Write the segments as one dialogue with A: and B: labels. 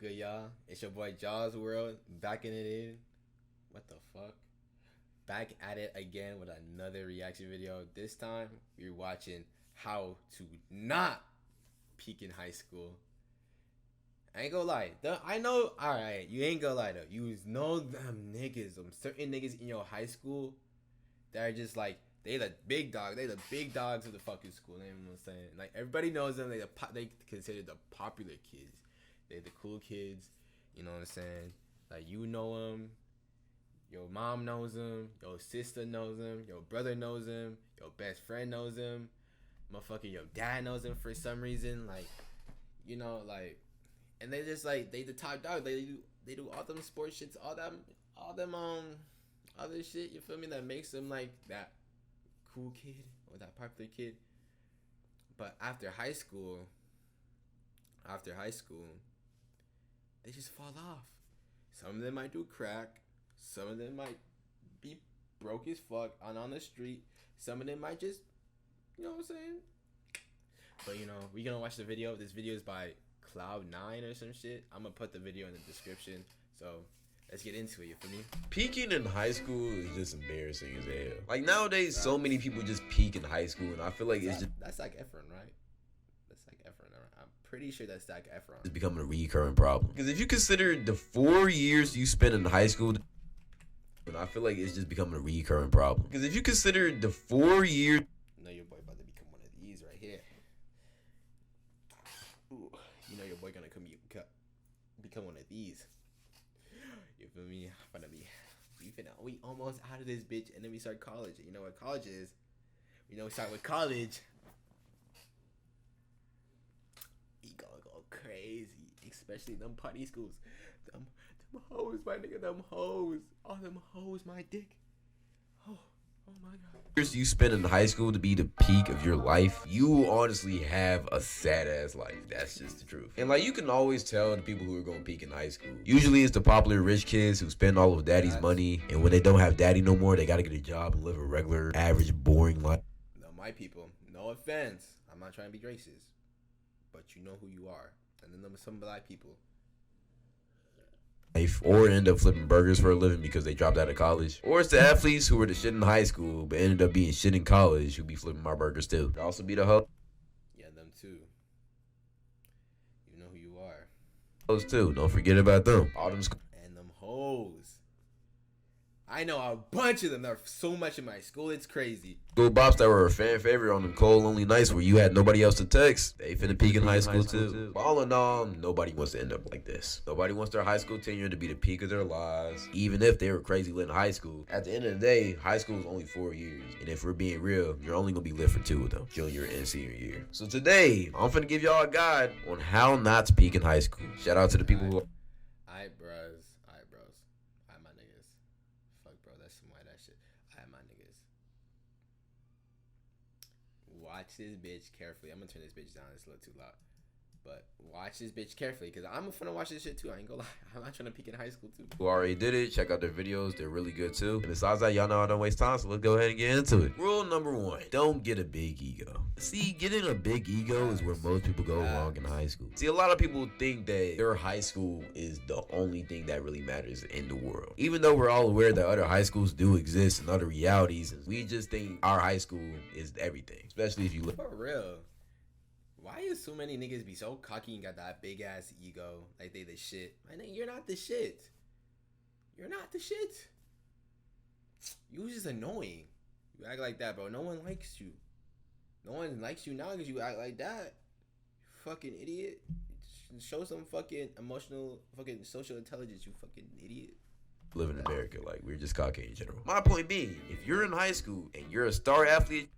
A: good, y'all? It's your boy Jaws World, backing it in. What the fuck? Back at it again with another reaction video. This time, we're watching how to not peak in high school. I ain't gonna lie. I know, alright, you ain't gonna lie though. You know them niggas, them certain niggas in your high school that are just like, they the big dog. They the big dogs of the fucking school. You know what I'm saying? Like, everybody knows them. They considered the popular kids. They the cool kids. You know what I'm saying? Like, you know them. Your mom knows them. Your sister knows them. Your brother knows them. Your best friend knows them. Motherfucking your dad knows them for some reason. Like, you know, like, and they just like, they the top dog. They do all them sports shits, all them other shit. You feel me? That makes them like that cool kid or that popular kid. But after high school, they just fall off. Some of them might do crack. Some of them might be broke as fuck on the street. Some of them might just, you know what I'm saying? But, you know, we're going to watch the video. This video is by Cloud9 or some shit. I'm going to put the video in the description. So, let's get into it, you feel me?
B: Peaking in high school is just embarrassing as hell. Like, nowadays, so many people just peak in high school, and I feel like it's just...
A: That's like Efron, right? That's like Efron. I'm pretty sure that's like Efron.
B: It's becoming a recurring problem. Because if you consider the 4 years you spent in high school... And I feel like it's just becoming a recurring problem. Because if you consider the 4 years...
A: You know your boy about to become one of these right here. Ooh, you know your boy gonna become one of these. You feel me? We almost out of this bitch, and then we start college. You know what college is? You know, we start with college. We gonna go crazy, especially them party schools. Them hoes, my nigga, them hoes. All them hoes, my dick. Oh my god.
B: Years you spend in high school to be the peak of your life, you honestly have a sad ass life. That's just the truth. And like, you can always tell the people who are going to peak in high school. Usually it's the popular rich kids who spend all of daddy's money, and when they don't have daddy no more, they got to get a job and live a regular, average, boring life.
A: No, my people, no offense, I'm not trying to be racist, but you know who you are. And then there's some black people,
B: or end up flipping burgers for a living because they dropped out of college. Or it's the athletes who were the shit in high school but ended up being shit in college who be flipping my burgers too. Could also be the hoe.
A: Yeah, them too. You know who you are.
B: Those too. Don't forget about them. All them
A: and them hoes. I know a bunch of them. There are so much in my school. It's crazy.
B: School bops that were a fan favorite on them cold, lonely nights where you had nobody else to text. They finna peak in high school too. But all in all, nobody wants to end up like this. Nobody wants their high school tenure to be the peak of their lives, even if they were crazy lit in high school. At the end of the day, high school is only 4 years. And if we're being real, you're only gonna be lit for 2 of them, junior and senior year. So today, I'm finna give y'all a guide on how not to peak in high school. Shout out to the people who...
A: Alright, bros. Alright, my niggas. Fuck, bro. That's some white ass shit. Alright, my niggas. Watch this bitch carefully. I'm gonna turn this bitch down. It's a little too loud. But watch this bitch carefully, because I'm finna watch this shit too. I ain't gonna lie. I'm not trying to peek in high school too.
B: Who already did it, check out their videos. They're really good too. And besides that, y'all know I don't waste time, so let's go ahead and get into it. Rule number 1, don't get a big ego. See, getting a big ego is where most people go wrong in high school. See, a lot of people think that their high school is the only thing that really matters in the world. Even though we're all aware that other high schools do exist and other realities, we just think our high school is everything. Especially if you look...
A: For real. Why is so many niggas be so cocky and got that big ass ego like they the shit? My nigga, you're not the shit. You're not the shit. You just annoying. You act like that, bro. No one likes you. No one likes you now because you act like that. You fucking idiot. Show some fucking emotional, fucking social intelligence, you fucking idiot.
B: Live in America, like, we're just cocky in general. My point being, if you're in high school and you're a star athlete,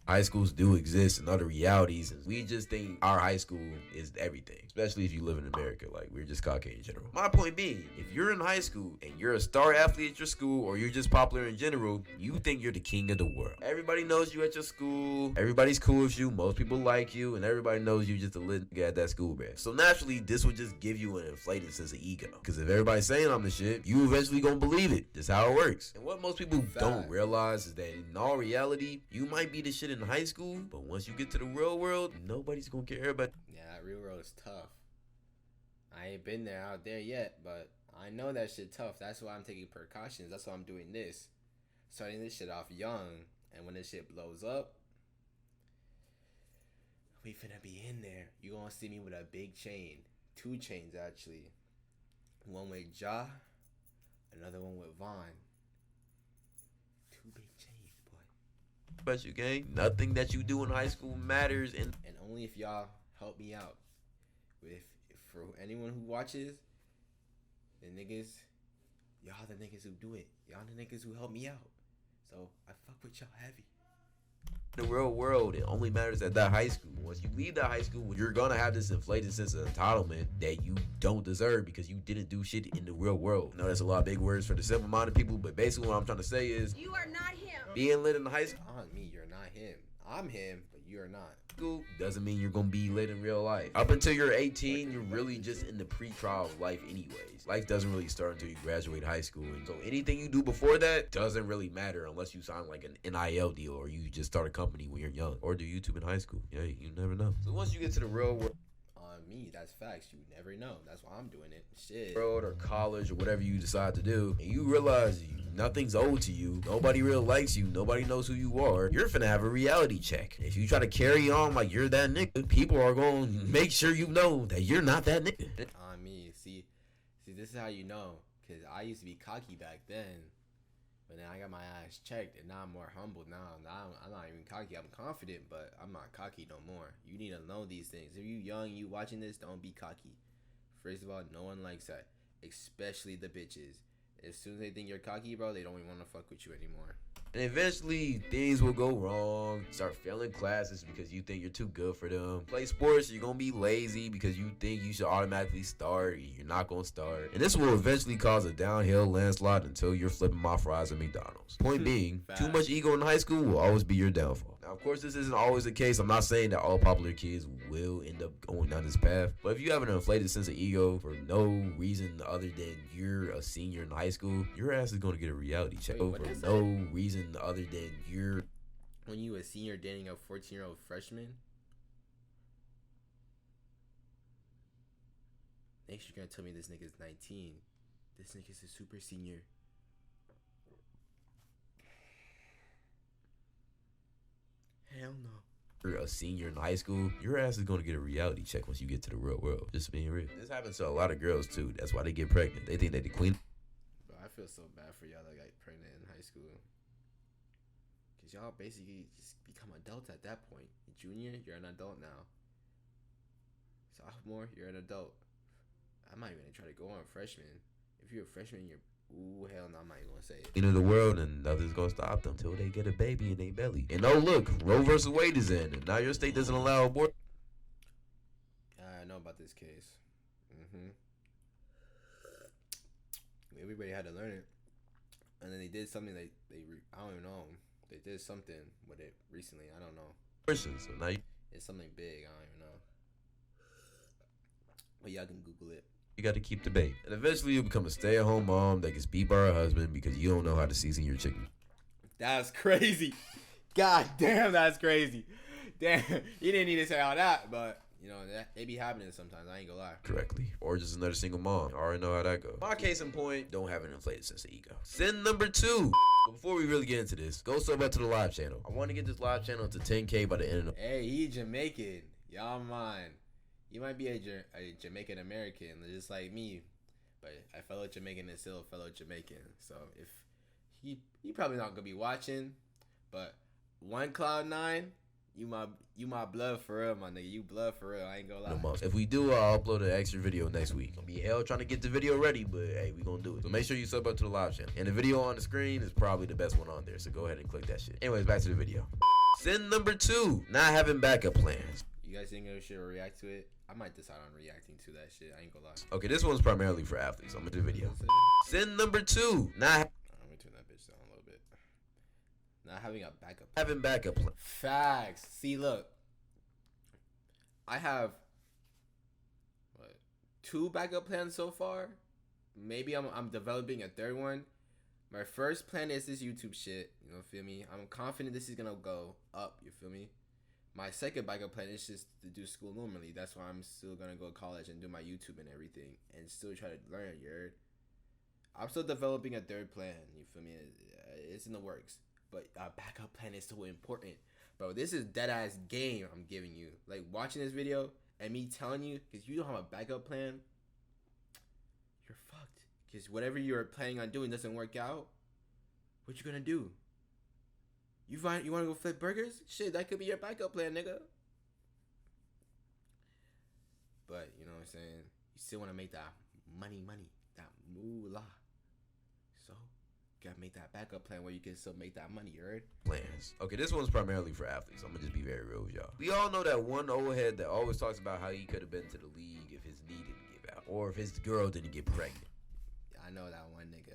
B: high schools do exist and other realities, and we just think our high school is everything. Especially if you live in America, like, we're just cocky in general. My point being, if you're in high school and you're a star athlete at your school, or you're just popular in general, you think you're the king of the world. Everybody knows you at your school, everybody's cool with you, most people like you, and everybody knows you just a lit nigga at that school, man. So naturally, this will just give you an inflated sense of ego. Because if everybody's saying I'm the shit, you eventually gonna believe it. That's how it works. And what most people don't realize is that in all reality, you might be the shit in high school, but once you get to the real world, nobody's gonna care about...
A: Yeah, that real world is tough. I ain't been there out there yet, but I know that shit tough. That's why I'm taking precautions. That's why I'm doing this. Starting this shit off young, and when this shit blows up, we finna be in there. You gonna see me with a big chain. 2 chains actually. One with Ja, another one with Vaughn. 2 big chains, boy.
B: But you gang, nothing that you do in high school matters, and
A: only if y'all help me out. If for anyone who watches, the niggas, y'all the niggas who do it. Y'all the niggas who help me out. So I fuck with y'all heavy.
B: in the real world, it only matters at that high school. Once you leave that high school, you're gonna have this inflated sense of entitlement that you don't deserve because you didn't do shit in the real world. I know that's a lot of big words for the simple-minded people, but basically what I'm trying to say is,
C: you are not him.
B: Being lit in high school
A: On me, you're not him. I'm him, but you're not.
B: doesn't mean you're gonna be lit in real life. Up until you're 18, you're really just in the pre-trial of life anyways. Life doesn't really start until you graduate high school, and so anything you do before that doesn't really matter unless you sign like an NIL deal or you just start a company when you're young or do YouTube in high school. Yeah, you never know. So once you get to the real world,
A: On me, that's facts. You never know. That's why I'm doing it. Shit.
B: or college or whatever you decide to do, and you realize nothing's owed to you, nobody really likes you, nobody knows who you are, you're finna have a reality check. If you try to carry on like you're that nigga, people are gonna make sure you know that you're not that nigga.
A: On me. See, this is how you know. Because I used to be cocky back then. But then I got my ass checked, and now I'm more humble now. I'm not even cocky. I'm confident, but I'm not cocky no more. You need to know these things. If you young, you watching this, don't be cocky. First of all, no one likes that, especially the bitches. As soon as they think you're cocky, bro, they don't even want to fuck with you anymore.
B: And eventually, things will go wrong. Start failing classes because you think you're too good for them. Play sports, you're gonna be lazy because you think you should automatically start. You're not gonna start. And this will eventually cause a downhill landslide until you're flipping my fries at McDonald's. Point being, too much ego in high school will always be your downfall. Now, of course, this isn't always the case. I'm not saying that all popular kids will end up going down this path. But if you have an inflated sense of ego for no reason other than you're a senior in high school, your ass is gonna get a reality check.
A: Wait,
B: For no reason other than you're
A: When you a senior dating a 14-year-old freshman, next you're gonna tell me this nigga's 19. This nigga's a super senior. Hell no.
B: a senior in high school, your ass is gonna get a reality check once you get to the real world. Just being real. This happens to a lot of girls too. That's why they get pregnant. They think they the queen.
A: Bro, I feel so bad for y'all that got pregnant in high school. Cause y'all basically just become adults at that point. Junior, you're an adult now. Sophomore, you're an adult. I'm not even gonna try to go on freshman. If you're a freshman, you're hell no, I'm not even gonna say it.
B: Into the world, and nothing's gonna stop them till they get a baby in their belly. And oh look, Roe versus Wade is in, and now your state doesn't allow abortion.
A: I know about this case. Everybody had to learn it, and then they did something. I don't even know. They did something with it recently. I don't know.
B: So now
A: It's something big. I don't even know. But y'all can Google it.
B: you got to keep the baby, and eventually you'll become a stay-at-home mom that gets beat by her husband because you don't know how to season your chicken.
A: That's crazy. God damn, that's crazy. Damn, you didn't need to say all that, but you know it be happening sometimes. I ain't gonna lie.
B: Correctly, or just another single mom. I already know how that goes. My case in point, don't have an inflated sense of ego. Sin number 2. But before we really get into this, go sub up to the live channel. I want to get this live channel to 10K by the end of the.
A: Hey, he Jamaican. Y'all mind. You might be a Jamaican American, just like me, but a fellow Jamaican is still a fellow Jamaican. So if he probably not gonna be watching, but one Cloud9, you my blood for real, my nigga. You blood for real. I ain't gonna lie.
B: If we do, I'll upload an extra video next week. Gonna be hell trying to get the video ready, but hey, we gonna do it. So make sure you sub up to the live channel. And the video on the screen is probably the best one on there, so go ahead and click that shit. Anyways, back to the video. Sin number 2, not having backup plans.
A: You guys think I should react to it? I might decide on reacting to that shit. I ain't gonna lie.
B: Okay, this one's primarily for athletes. I'm gonna do the video. Sin number 2, not
A: I'm gonna turn that bitch down a little bit. Not having a backup.
B: having backup plans.
A: Facts. See, look. I have 2 backup plans so far. Maybe I'm developing a third one. My first plan is this YouTube shit. You know, feel me? I'm confident this is gonna go up. You feel me? My second backup plan is just to do school normally. That's why I'm still gonna go to college and do my YouTube and everything, and still try to learn. You heard? I'm still developing a third plan. You feel me? It's in the works, but a backup plan is so important, bro. This is dead ass game I'm giving you. Like watching this video and me telling you, because you don't have a backup plan, you're fucked. Because whatever you're planning on doing doesn't work out. What you gonna do? You want to go flip burgers? Shit, that could be your backup plan, nigga. But you know what I'm saying? You still want to make that money, that moolah. So you gotta make that backup plan where you can still make that money. You heard?
B: Plans. Okay, this one's primarily for athletes. I'm gonna just be very real with y'all. We all know that one old head that always talks about how he could have been to the league if his knee didn't give out, or if his girl didn't get pregnant.
A: I know that one nigga.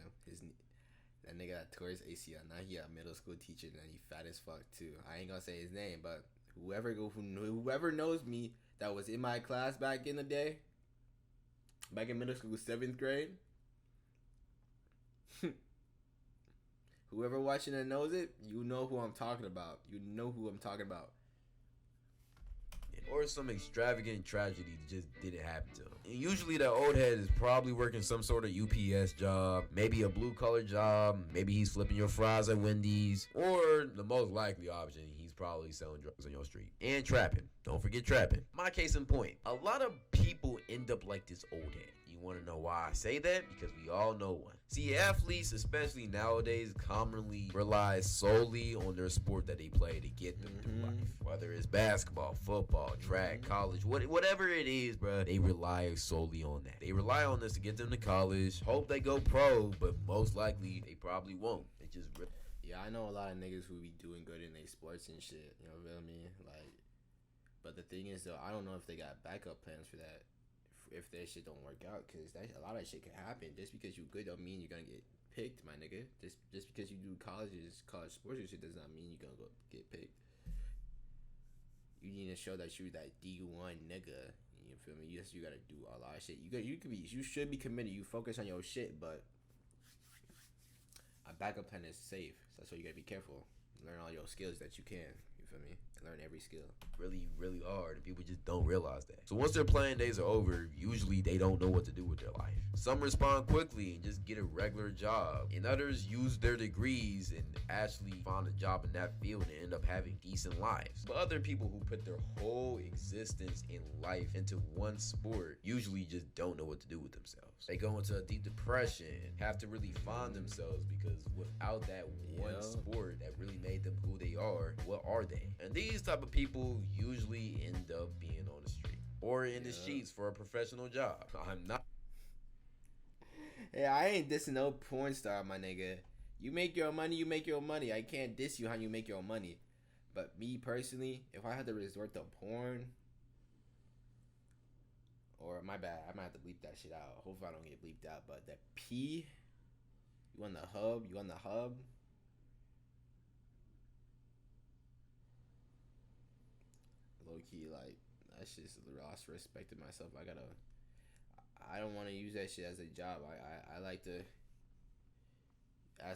A: That nigga that tore his ACL. Now he a middle school teacher and he fat as fuck too. I ain't gonna say his name, but whoever knows me that was in my class back in the day, back in middle school, 7th grade. Whoever watching and knows it, you know who I'm talking about. You know who I'm talking about.
B: Or some extravagant tragedy just didn't happen to him. And usually that old head is probably working some sort of UPS job, maybe a blue collar job, maybe he's flipping your fries at Wendy's, or the most likely option, he's probably selling drugs on your street. And trapping. Don't forget trapping. My case in point, a lot of people end up like this old head. You want to know why I say that? Because we all know one. See, athletes, especially nowadays, commonly rely solely on their sport that they play to get them through life. Whether it's basketball, football, track, college, whatever it is, bro, they rely solely on that. They rely on this to get them to college, hope they go pro, but most likely they probably won't. They just
A: yeah, I know a lot of niggas who be doing good in their sports and shit. You know what I mean? Like, but the thing is though, I don't know if they got backup plans for that. If that shit don't work out, because a lot of shit can happen. Just because you good don't mean you're gonna get picked, my nigga. Just because you do college sports and shit does not mean you're gonna go get picked. You need to show that you're that D1 nigga. You feel me? Yes, you gotta do a lot of shit. You should be committed. You focus on your shit, but a backup plan is safe. So that's why you gotta be careful. Learn all your skills that you can. You feel me? Learn every skill. Really
B: hard, and people just don't realize that. So once their playing days are over, usually they don't know what to do with their life. Some respond quickly and just get a regular job, and others use their degrees and actually find a job in that field and end up having decent lives. But other people who put their whole existence in life into one sport usually just don't know what to do with themselves. They go into a deep depression, have to really find themselves, because without that one sport that really made them who they are, what are they? And these type of people usually end up being on the street or in the streets for a professional job. I'm not.
A: Hey, I ain't dissing no porn star, my nigga. You make your money, you make your money. I can't diss you how you make your money. But me personally, if I had to resort to porn, or my bad, I might have to bleep that shit out. Hopefully I don't get bleeped out. But the P, you on the hub. Low key, like, that's just lost respect to myself. I don't want to use that shit as a job. I like to, I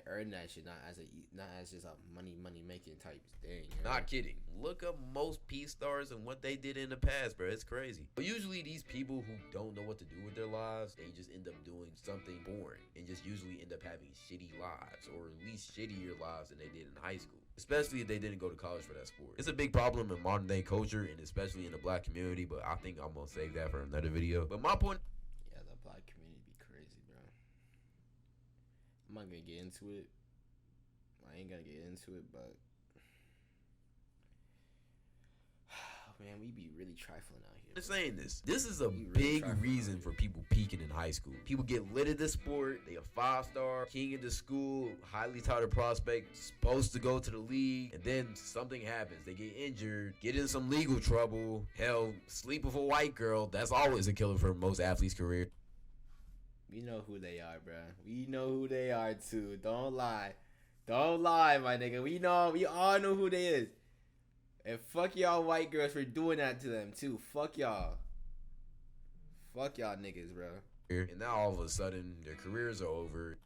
A: earn that shit, not as just a money making type thing. You know?
B: Not kidding. Look up most P stars and what they did in the past, bro. It's crazy. But usually these people who don't know what to do with their lives, they just end up doing something boring and just usually end up having shitty lives, or at least shittier lives than they did in high school. Especially if they didn't go to college for that sport. It's a big problem in modern day culture, and especially in the black community, but I think I'm gonna save that for another video. But my point,
A: yeah, the black community be crazy, bro. I'm not gonna get into it. I ain't gonna get into it, but man, we be really trifling out here.
B: I'm saying this is a big reason for people peaking in high school. People get lit at this sport. They a 5-star, king of the school, highly touted prospect, supposed to go to the league, and then something happens. They get injured, get in some legal trouble, hell, sleep with a white girl. That's always a killer for most athletes' career.
A: We know who they are, bro. We know who they are too. Don't lie, my nigga. We all know who they is. And fuck y'all white girls for doing that to them too. Fuck y'all. Fuck y'all niggas, bro.
B: And now all of a sudden their careers are over.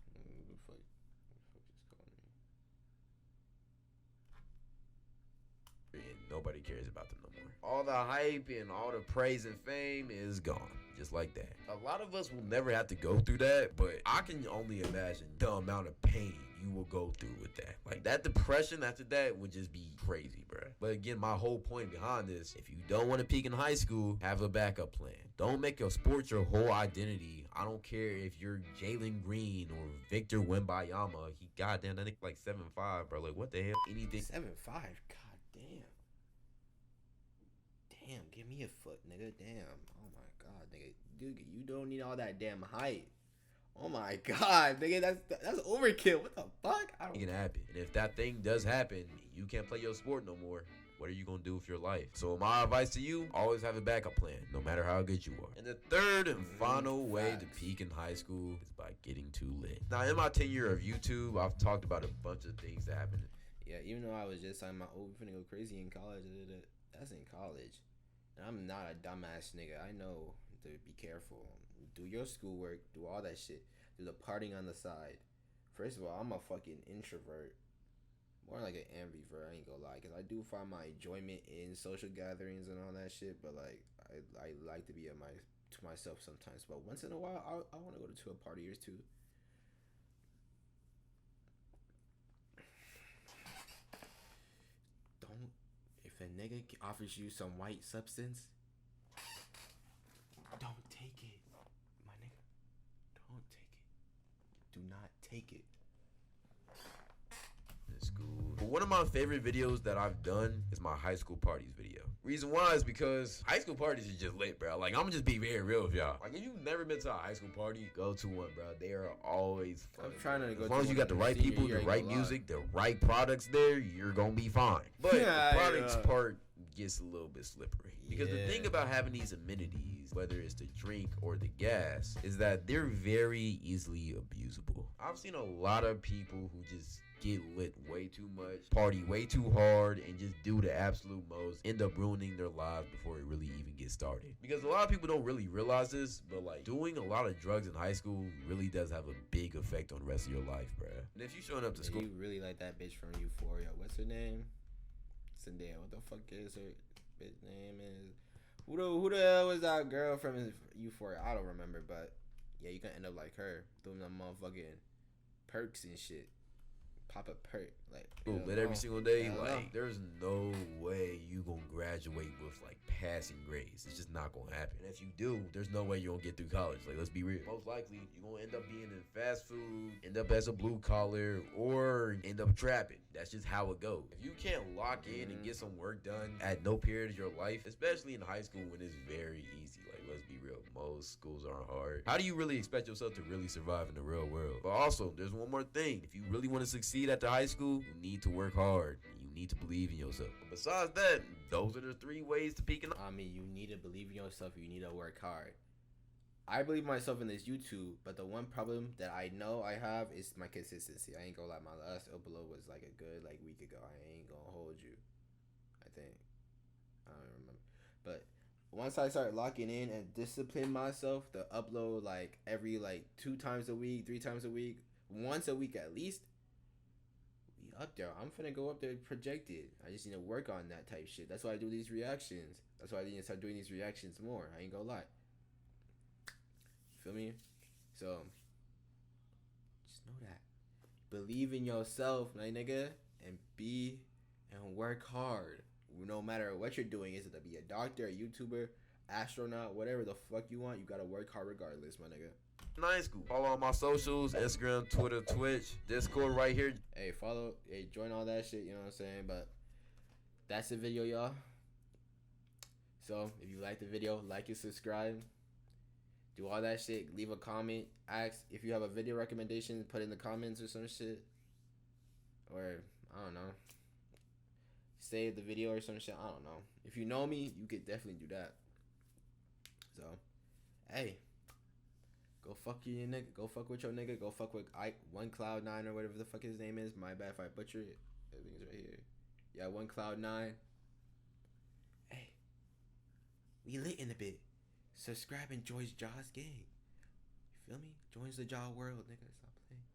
B: nobody cares about them no more. All the hype and all the praise and fame is gone. Just like that. A lot of us will never have to go through that, but I can only imagine the amount of pain you will go through with that. Like, that depression after that would just be crazy, bro. But again, my whole point behind this, if you don't want to peak in high school, have a backup plan. Don't make your sport your whole identity. I don't care if you're Jalen Green or Victor Wembanyama. He goddamn, that nigga like 7'5", bro. Like, what the hell? Anything.
A: 7'5", god damn. Damn, give me a foot, nigga. Damn. Oh my god, nigga. Dude, you don't need all that damn height. Oh my god, nigga, that's overkill. What the fuck? I don't.
B: It can happen. And if that thing does happen, you can't play your sport no more. What are you gonna do with your life? So my advice to you, always have a backup plan, no matter how good you are. And the third and final way to peak in high school is by getting too lit. Now, in my tenure of YouTube, I've talked about a bunch of things that happened.
A: Yeah, even though I was just talking about, we're finna go crazy in college, that's in college. And I'm not a dumbass nigga. I know to be careful. Do your schoolwork, do all that shit. Do the partying on the side. First of all, I'm a fucking introvert. More like an ambivert, I ain't gonna lie. Because I do find my enjoyment in social gatherings and all that shit. But, like, I like to be to myself sometimes. But once in a while, I want to go to a party or two. Don't. If a nigga offers you some white substance, don't take it. My nigga. Don't take it. Do not take it.
B: School. But one of my favorite videos that I've done is my high school parties video. Reason why is because high school parties is just lit, bro. Like, I'm gonna just be very real with y'all. Like, if you've never been to a high school party, go to one, bro. They are always fun.
A: I'm trying to go.
B: As long as you got the right people, the right music, the right products there, you're gonna be fine. But the products part gets a little bit slippery. Because the thing about having these amenities, whether it's the drink or the gas, is that they're very easily abusable. I've seen a lot of people who just get lit way too much, party way too hard, and just do the absolute most, end up ruining their lives before it really even gets started. Because a lot of people don't really realize this, but like, doing a lot of drugs in high school really does have a big effect on the rest of your life, bruh. And if you showing up to school,
A: you really like that bitch from Euphoria. What's her name? Zendaya. What the fuck is her bitch name? Is who the hell was that girl from Euphoria? I don't remember, but yeah, you can end up like her, doing them motherfucking perks and shit. Pop a perk, like
B: lit every single day. Like, there's no way you gonna graduate with like passing grades. It's just not gonna happen. And if you do, there's no way you're gonna get through college. Like, let's be real. Most likely, you're gonna end up being in fast food, end up as a blue collar, or end up trapping. That's just how it goes. If you can't lock in and get some work done at no period of your life, especially in high school when it's very easy. Like, let's be real. Most schools aren't hard. How do you really expect yourself to really survive in the real world? But also, there's one more thing. If you really want to succeed at the high school, you need to work hard. You need to believe in yourself. But besides that, those are the 3 ways to peak in.
A: I mean, you need to believe in yourself. You need to work hard. I believe myself in this YouTube, but the one problem that I know I have is my consistency. I ain't gonna lie. My last upload was like a good week ago. I ain't gonna hold you. I think. I don't remember. But once I start locking in and discipline myself to upload like every 2 times a week, 3 times a week, once a week at least, we up there. I'm finna go up there projected. I just need to work on that type shit. That's why I do these reactions. That's why I need to start doing these reactions more. I ain't gonna lie. Feel me? So just know that. Believe in yourself, my nigga, and work hard. No matter what you're doing, is it to be a doctor, a YouTuber, astronaut, whatever the fuck you want, you gotta work hard regardless, my nigga.
B: High school. Follow all my socials, Instagram, Twitter, Twitch, Discord right here.
A: Hey, join all that shit, you know what I'm saying? But that's the video, y'all. So if you like the video, like and subscribe. Do all that shit. Leave a comment. Ask if you have a video recommendation. Put in the comments or some shit. Or, I don't know. Save the video or some shit. I don't know. If you know me, you could definitely do that. So, hey. Go fuck your nigga. Go fuck with your nigga. Go fuck with OneCloud9 or whatever the fuck his name is. My bad if I butcher it. Everything's right here. Yeah, OneCloud9. Hey. We lit in a bit. Subscribe and join Jaw's gang. You feel me? Joins the Jaw world, nigga. Stop.